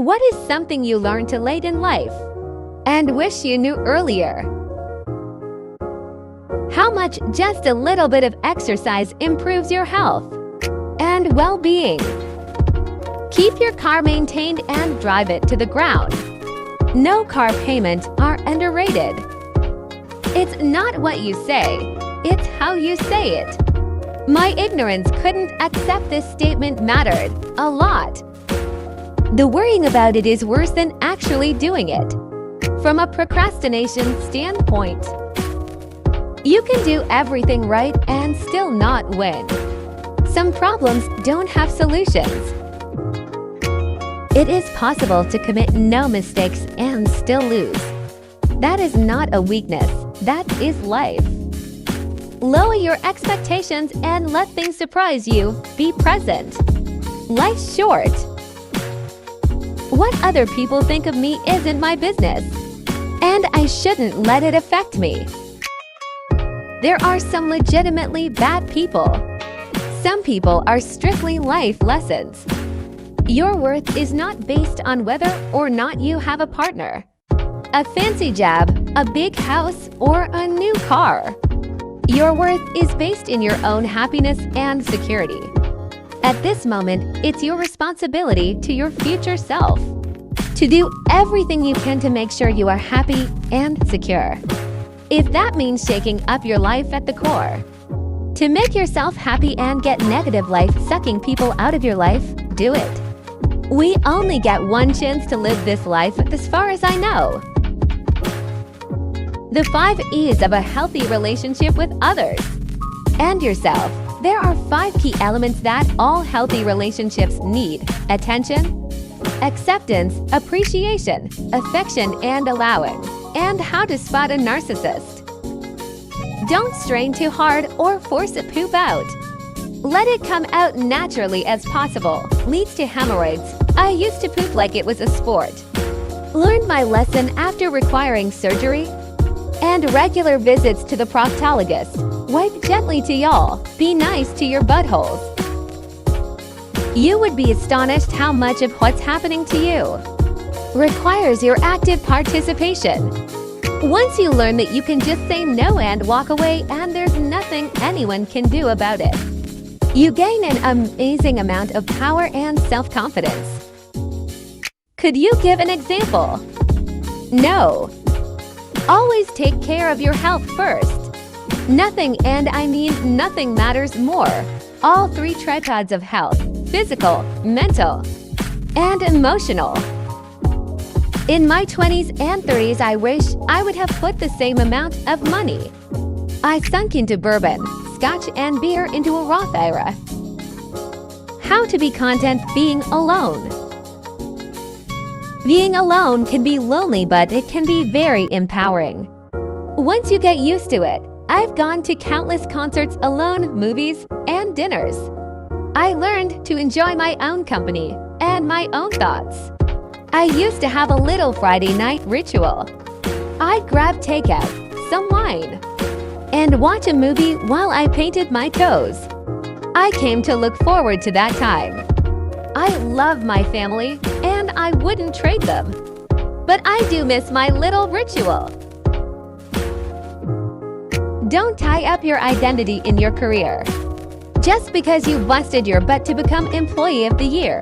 What is something you learned too late in life and wish you knew earlier? How much just a little bit of exercise improves your health and well-being? Keep your car maintained and drive it to the ground. No car payments are underrated. It's not what you say, it's how you say it. My ignorance couldn't accept this statement mattered a lot. The worrying about it is worse than actually doing it. From a procrastination standpoint, you can do everything right and still not win. Some problems don't have solutions. It is possible to commit no mistakes and still lose. That is not a weakness, that is life. Lower your expectations and let things surprise you. Be present. Life's short. What other people think of me isn't my business, and I shouldn't let it affect me. There are some legitimately bad people. Some people are strictly life lessons. Your worth is not based on whether or not you have a partner, a fancy job, a big house, or a new car. Your worth is based in your own happiness and security. At this moment, it's your responsibility to your future self to do everything you can to make sure you are happy and secure. If that means shaking up your life at the core, to make yourself happy and get negative life-sucking people out of your life, do it. We only get one chance to live this life, as far as I know. The 5 E's of a healthy relationship with others and yourself. There are 5 key elements that all healthy relationships need: attention, acceptance, appreciation, affection, and allowing. And how to spot a narcissist. Don't strain too hard or force a poop out. Let it come out naturally as possible. Leads to hemorrhoids. I used to poop like it was a sport. Learned my lesson after requiring surgery and regular visits to the proctologist. Wipe gently to y'all. Be nice to your buttholes. You would be astonished how much of what's happening to you requires your active participation. Once you learn that you can just say no and walk away and there's nothing anyone can do about it, you gain an amazing amount of power and self-confidence. Could you give an example? No. Always take care of your health first. Nothing, and I mean nothing, matters more. All 3 tripods of health: physical, mental, and emotional. In my 20s and 30s, I wish I would have put the same amount of money I sunk into bourbon, scotch, and beer into a Roth IRA. How to be content being alone. Being alone can be lonely, but it can be very empowering. Once you get used to it, I've gone to countless concerts alone, movies, and dinners. I learned to enjoy my own company and my own thoughts. I used to have a little Friday night ritual. I'd grab takeout, some wine, and watch a movie while I painted my toes. I came to look forward to that time. I love my family, and I wouldn't trade them. But I do miss my little ritual. Don't tie up your identity in your career. Just because you busted your butt to become Employee of the Year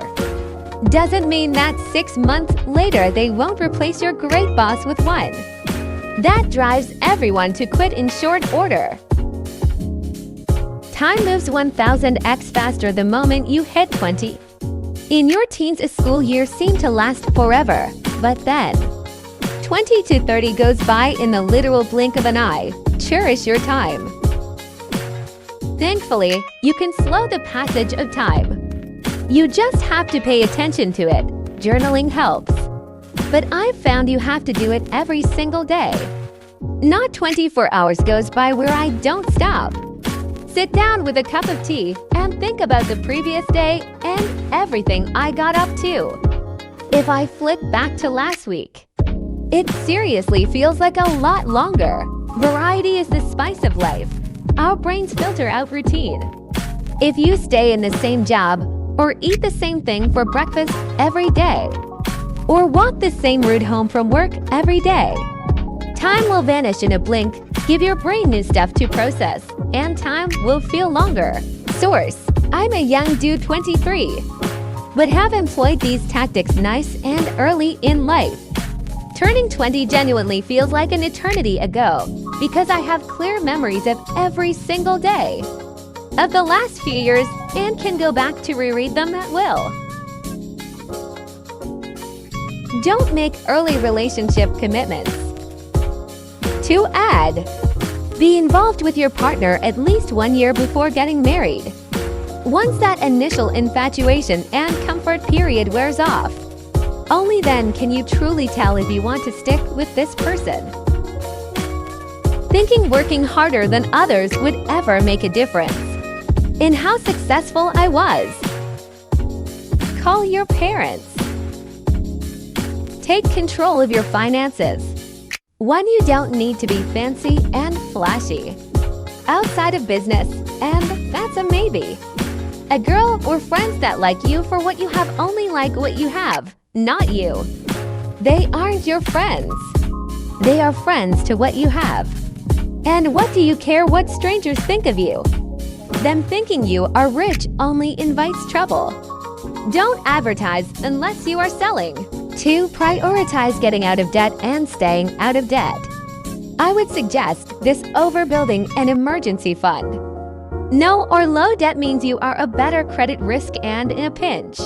doesn't mean that 6 months later they won't replace your great boss with one. That drives everyone to quit in short order. Time moves 1000x faster the moment you hit 20. In your teens, a school year seemed to last forever, but then 20 to 30 goes by in the literal blink of an eye. Cherish your time. Thankfully, you can slow the passage of time. You just have to pay attention to it. Journaling helps. But I've found you have to do it every single day. Not 24 hours goes by where I don't stop. Sit down with a cup of tea and think about the previous day and everything I got up to. If I flip back to last week, it seriously feels like a lot longer. Variety is the spice of life. Our brains filter out routine. If you stay in the same job or eat the same thing for breakfast every day, or walk the same route home from work every day. Time will vanish in a blink, give your brain new stuff to process, and time will feel longer. Source: I'm a young dude 23, but have employed these tactics nice and early in life. Turning 20 genuinely feels like an eternity ago because I have clear memories of every single day of the last few years and can go back to reread them at will. Don't make early relationship commitments. To add, be involved with your partner at least 1 year before getting married. Once that initial infatuation and comfort period wears off, only then can you truly tell if you want to stick with this person. Thinking working harder than others would ever make a difference in how successful I was. Call your parents. Take control of your finances. One, you don't need to be fancy and flashy outside of business, and that's a maybe. A girl or friends that like you for what you have only like what you have, not you. They aren't your friends. They are friends to what you have. And what do you care what strangers think of you? Them thinking you are rich only invites trouble. Don't advertise unless you are selling. 2. Prioritize getting out of debt and staying out of debt. I would suggest this over building an emergency fund. No or low debt means you are a better credit risk and in a pinch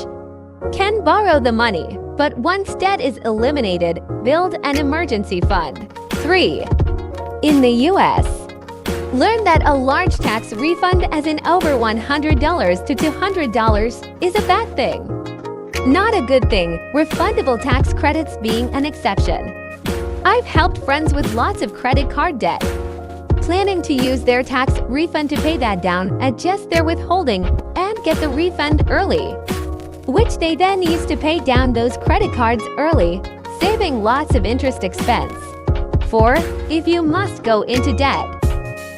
can borrow the money, but once debt is eliminated, build an emergency fund. 3. In the US, learn that a large tax refund as in over $100 to $200 is a bad thing. Not a good thing, refundable tax credits being an exception. I've helped friends with lots of credit card debt, planning to use their tax refund to pay that down, adjust their withholding, and get the refund early, which they then use to pay down those credit cards early, saving lots of interest expense. 4. If you must go into debt,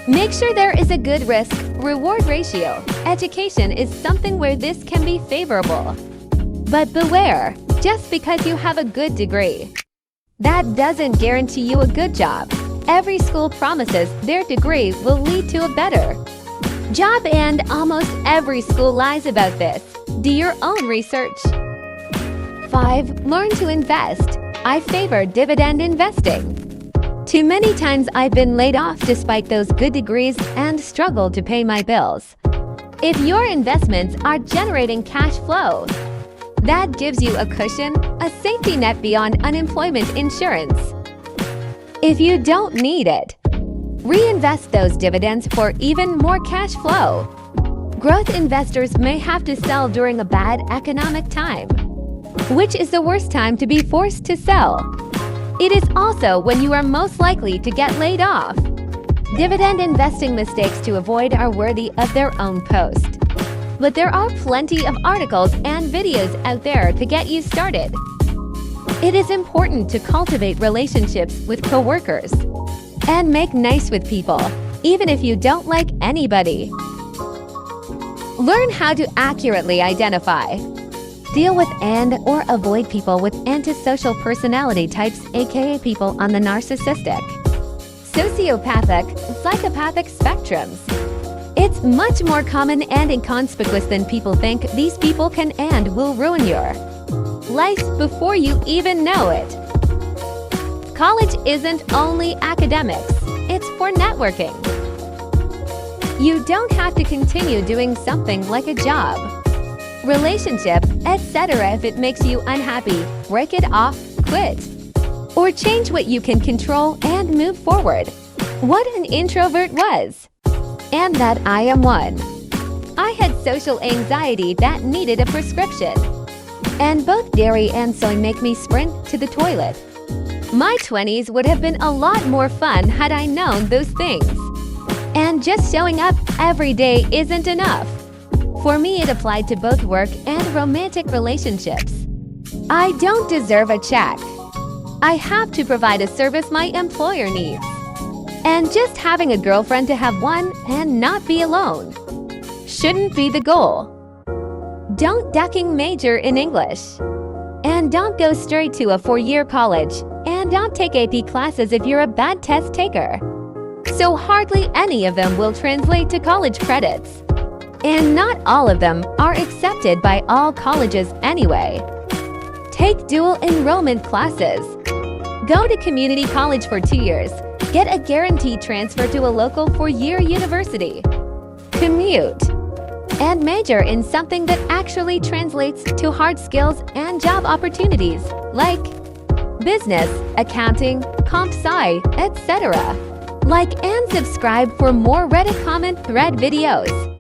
make sure there is a good risk-reward ratio. Education is something where this can be favorable. But beware, just because you have a good degree, that doesn't guarantee you a good job. Every school promises their degree will lead to a better job, and almost every school lies about this. Do your own research. 5. Learn to invest. I favor dividend investing. Too many times I've been laid off despite those good degrees and struggled to pay my bills. If your investments are generating cash flow, that gives you a cushion, a safety net beyond unemployment insurance. If you don't need it, reinvest those dividends for even more cash flow. Growth investors may have to sell during a bad economic time, which is the worst time to be forced to sell. It is also when you are most likely to get laid off. Dividend investing mistakes to avoid are worthy of their own post. But there are plenty of articles and videos out there to get you started. It is important to cultivate relationships with coworkers and make nice with people, even if you don't like anybody. Learn how to accurately identify, deal with and or avoid people with antisocial personality types, aka people on the narcissistic, sociopathic, psychopathic spectrums. It's much more common and inconspicuous than people think. These people can and will ruin your life before you even know it. College isn't only academics, it's for networking. You don't have to continue doing something like a job, relationship, etc. If it makes you unhappy, break it off, quit, or change what you can control and move forward. What an introvert was. And that I am one. I had social anxiety that needed a prescription. And both dairy and soy make me sprint to the toilet. My 20s would have been a lot more fun had I known those things. And just showing up every day isn't enough. For me, it applied to both work and romantic relationships. I don't deserve a check. I have to provide a service my employer needs. And just having a girlfriend to have one and not be alone shouldn't be the goal. Don't ducking major in English. And don't go straight to a 4-year college. And don't take AP classes if you're a bad test taker. So hardly any of them will translate to college credits. And not all of them are accepted by all colleges anyway. Take dual enrollment classes. Go to community college for 2 years. Get a guaranteed transfer to a local 4-year university. Commute. And major in something that actually translates to hard skills and job opportunities, like business, accounting, comp sci, etc. Like and subscribe for more Reddit comment thread videos.